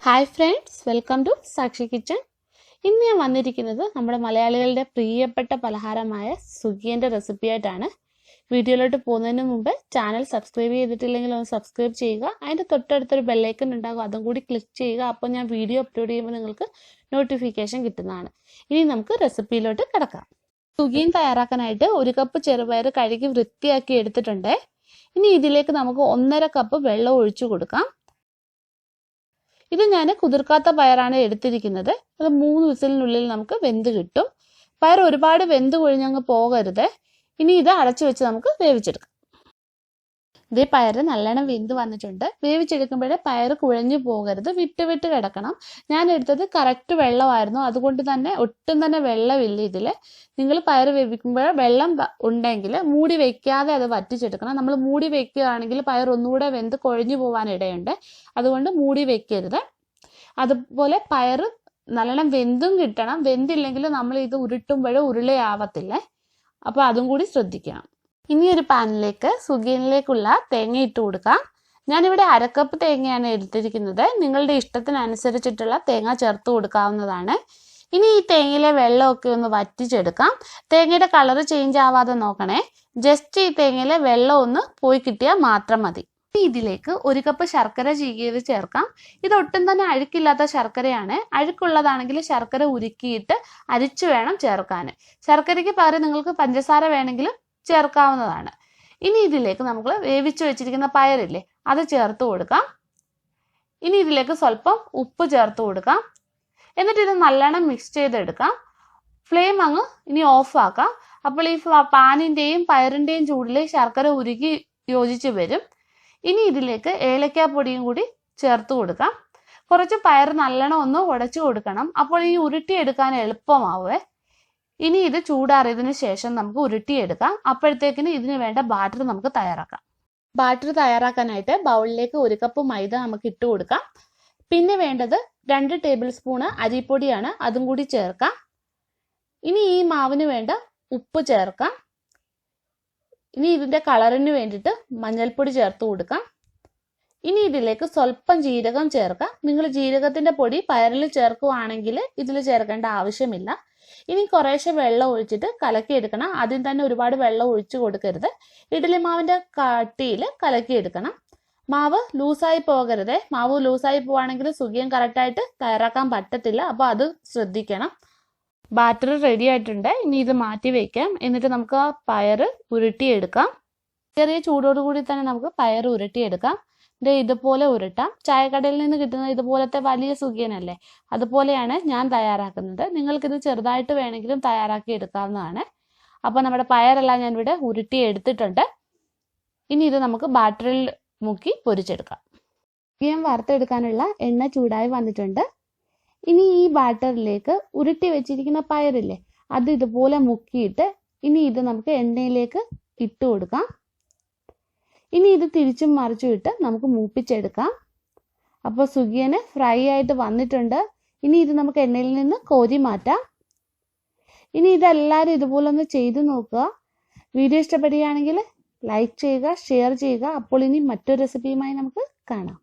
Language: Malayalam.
Hi friends, welcome to Sakshi Kitchen. ഇന്ന് ഞാൻ വന്നിരിക്കുന്നത് നമ്മുടെ മലയാളികളുടെ പ്രിയപ്പെട്ട പലഹാരമായ സുഗിയന്റെ റെസിപ്പി ആയിട്ടാണ്. വീഡിയോയിലോട്ട് പോകുന്നതിന് മുമ്പ് ചാനൽ സബ്സ്ക്രൈബ് ചെയ്തിട്ടില്ലെങ്കിൽ ഒന്ന് സബ്സ്ക്രൈബ് ചെയ്യുക. അതിന്റെ തൊട്ടടുത്തൊരു ബെൽ ഐക്കൺ ഉണ്ടാകും, അതും കൂടി ക്ലിക്ക് ചെയ്യുക. അപ്പോൾ ഞാൻ വീഡിയോ അപ്ലോഡ് ചെയ്യുമ്പോൾ നിങ്ങൾക്ക് നോട്ടിഫിക്കേഷൻ കിട്ടുന്നതാണ്. ഇനി നമുക്ക് റെസിപ്പിയിലോട്ട് കിടക്കാം. സുഗിയൻ തയ്യാറാക്കാനായിട്ട് 1 കപ്പ് ചെറുപയർ കഴുകി വൃത്തിയാക്കി എടുത്തിട്ടുണ്ട്. ഇനി ഇതിലേക്ക് നമുക്ക് 1.5 കപ്പ് വെള്ളം ഒഴിച്ചു കൊടുക്കാം. ഇത് ഞാൻ കുതിർക്കാത്ത പയറാണ് എടുത്തിരിക്കുന്നത്. അത് 3 വിസിലിനുള്ളിൽ നമുക്ക് വെന്ത് കിട്ടും. പയർ ഒരുപാട് വെന്ത് കൊഴിഞ്ഞങ്ങ് പോകരുത്. ഇനി ഇത് അടച്ചു വെച്ച് നമുക്ക് വേവിച്ചെടുക്കാം. ഇതേ പയറ് നല്ലോണം വെന്ത് വന്നിട്ടുണ്ട്. വേവിച്ചെടുക്കുമ്പോഴേ പയർ കുഴഞ്ഞു പോകരുത്, വിട്ട് വിട്ട് കിടക്കണം. ഞാൻ എടുത്തത് കറക്റ്റ് വെള്ളമായിരുന്നു, അതുകൊണ്ട് തന്നെ ഒട്ടും തന്നെ വെള്ളമില്ല ഇതിൽ. നിങ്ങൾ പയർ വേവിക്കുമ്പോൾ വെള്ളം ഉണ്ടെങ്കിൽ മൂടി വെക്കാതെ അത് വറ്റിച്ചെടുക്കണം. നമ്മൾ മൂടി വെക്കുകയാണെങ്കിൽ പയർ ഒന്നുകൂടെ വെന്ത് കുഴഞ്ഞു പോകാൻ ഇടയുണ്ട്, അതുകൊണ്ട് മൂടി വെക്കരുത്. അതുപോലെ പയർ നല്ലോണം വെന്തും കിട്ടണം. വെന്തില്ലെങ്കിൽ നമ്മൾ ഇത് ഉരുട്ടുമ്പോഴേ ഉരുളയാവത്തില്ല, അപ്പോൾ അതും കൂടി ശ്രദ്ധിക്കണം. ഇനി ഒരു പാനിലേക്ക് സുഗിയനിലേക്കുള്ള തേങ്ങ ഇട്ട് കൊടുക്കാം. ഞാനിവിടെ 1/2 കപ്പ് തേങ്ങയാണ് എടുത്തിരിക്കുന്നത്. നിങ്ങളുടെ ഇഷ്ടത്തിനനുസരിച്ചിട്ടുള്ള തേങ്ങ ചേർത്ത് കൊടുക്കാവുന്നതാണ്. ഇനി ഈ തേങ്ങയിലെ വെള്ളമൊക്കെ ഒന്ന് വറ്റിച്ചെടുക്കാം. തേങ്ങയുടെ കളർ ചേഞ്ച് ആവാതെ നോക്കണേ. ജസ്റ്റ് ഈ തേങ്ങയിലെ വെള്ളം ഒന്ന് പോയി കിട്ടിയാൽ മാത്രം മതി. ഇതിലേക്ക് 1 കപ്പ് ശർക്കര ചീകിയത് ചേർക്കാം. ഇത് ഒട്ടും തന്നെ അഴുക്കില്ലാത്ത ശർക്കരയാണ്. അഴുക്കുള്ളതാണെങ്കിൽ ശർക്കര ഉരുക്കിയിട്ട് അരിച്ചു വേണം ചേർക്കാൻ. ശർക്കരയ്ക്ക് പകരം നിങ്ങൾക്ക് പഞ്ചസാര വേണമെങ്കിലും ചേർക്കാവുന്നതാണ്. ഇനി ഇതിലേക്ക് നമ്മൾ വേവിച്ചു വെച്ചിരിക്കുന്ന പയറില്ലേ, അത് ചേർത്ത് കൊടുക്കാം. ഇനി ഇതിലേക്ക് സ്വല്പം ഉപ്പ് ചേർത്ത് കൊടുക്കാം. എന്നിട്ട് ഇത് നല്ലോണം മിക്സ് ചെയ്തെടുക്കാം. ഫ്ലെയിം അങ്ങ് ഇനി ഓഫ് ആക്കാം. അപ്പോൾ ഈ പാനിന്റെയും പയറിന്റെയും ചൂടിൽ ശർക്കര ഉരുക്കി യോജിച്ച് വരും. ഇനി ഇതിലേക്ക് ഏലക്കാപ്പൊടിയും കൂടി ചേർത്ത് കൊടുക്കാം. കുറച്ച് പയർ നല്ലോണം ഒന്ന് ഉടച്ചു കൊടുക്കണം, അപ്പോൾ ഈ ഉരുട്ടിയെടുക്കാൻ എളുപ്പമാവേ. ഇനി ഇത് ചൂടാറിയതിനു ശേഷം നമുക്ക് ഉരുട്ടിയെടുക്കാം. അപ്പോഴത്തേക്കിന് ഇതിന് വേണ്ട ബാറ്റർ നമുക്ക് തയ്യാറാക്കാം. ബാറ്റർ തയ്യാറാക്കാനായിട്ട് ബൗളിലേക്ക് 1 കപ്പ് മൈദ നമുക്ക് ഇട്ട് കൊടുക്കാം. പിന്നെ വേണ്ടത് 2 ടേബിൾ സ്പൂണ് അരിപ്പൊടിയാണ്, അതും കൂടി ചേർക്കാം. ഇനി ഈ മാവിന് വേണ്ട ഉപ്പ് ചേർക്കാം. ഇനി ഇതിന്റെ കളറിന് വേണ്ടിയിട്ട് മഞ്ഞൾപ്പൊടി ചേർത്ത് കൊടുക്കാം. ഇനി ഇതിലേക്ക് സ്വല്പം ജീരകം ചേർക്കാം. നിങ്ങൾ ജീരകത്തിന്റെ പൊടി പയറിൽ ചേർക്കുകയാണെങ്കിൽ ഇതിൽ ചേർക്കേണ്ട ആവശ്യമില്ല. ഇനി കുറേശ്ശെ വെള്ളം ഒഴിച്ചിട്ട് കലക്കിയെടുക്കണം. ആദ്യം തന്നെ ഒരുപാട് വെള്ളം ഒഴിച്ചു കൊടുക്കരുത്. ഇഡ്ഡലി മാവിന്റെ കട്ടിയിൽ കലക്കിയെടുക്കണം. മാവ് ലൂസായി പോകരുത്. മാവ് ലൂസായി പോവാണെങ്കിൽ സുഗിയൻ കറക്റ്റായിട്ട് തയ്യാറാക്കാൻ പറ്റത്തില്ല, അപ്പോൾ അത് ശ്രദ്ധിക്കണം. ബാറ്റർ റെഡി ആയിട്ടുണ്ട്. ഇനി ഇത് മാറ്റി വെക്കാം. എന്നിട്ട് നമുക്ക് ആ പയർ ഉരുട്ടിയെടുക്കാം. ചെറിയ ചൂടോടുകൂടി തന്നെ നമുക്ക് പയർ ഉരുട്ടിയെടുക്കാം. ഇതുപോലെ ഉരുട്ടാം. ചായക്കടയിൽ നിന്ന് കിട്ടുന്ന ഇതുപോലത്തെ വലിയ സുഗിയനല്ലേ, അതുപോലെയാണ് ഞാൻ തയ്യാറാക്കുന്നത്. നിങ്ങൾക്കിത് ചെറുതായിട്ട് വേണമെങ്കിലും തയ്യാറാക്കി എടുക്കാവുന്നതാണ്. അപ്പോൾ നമ്മുടെ പയറെല്ലാം ഞാൻ ഇവിടെ ഉരുട്ടി എടുത്തിട്ടുണ്ട്. ഇനി ഇത് നമുക്ക് ബാറ്ററിൽ മുക്കി പൊരിച്ചെടുക്കാം. സുഗിയൻ വറുത്തെടുക്കാനുള്ള എണ്ണ ചൂടായി വന്നിട്ടുണ്ട്. ഇനി ഈ ബാറ്ററിലേക്ക് ഉരുട്ടി വെച്ചിരിക്കുന്ന പയറില്ലേ, അത് ഇതുപോലെ മുക്കിയിട്ട് ഇനി ഇത് നമുക്ക് എണ്ണയിലേക്ക് ഇട്ട് കൊടുക്കാം. ഇനി ഇത് തിരിച്ചും മറിച്ചും ഇട്ട് നമുക്ക് മൂപ്പിച്ചെടുക്കാം. അപ്പോൾ സുഗിയന് ഫ്രൈ ആയിട്ട് വന്നിട്ടുണ്ട്. ഇനി ഇത് നമുക്ക് എണ്ണയിൽ നിന്ന് കോരി മാറ്റാം. ഇനി ഇതെല്ലാവരും ഇതുപോലെ ഒന്ന് ചെയ്തു നോക്കുക. വീഡിയോ ഇഷ്ടപ്പെടുകയാണെങ്കിൽ ലൈക്ക് ചെയ്യുക, ഷെയർ ചെയ്യുക. അപ്പോൾ ഇനി മറ്റൊരു റെസിപ്പിയുമായി നമുക്ക് കാണാം.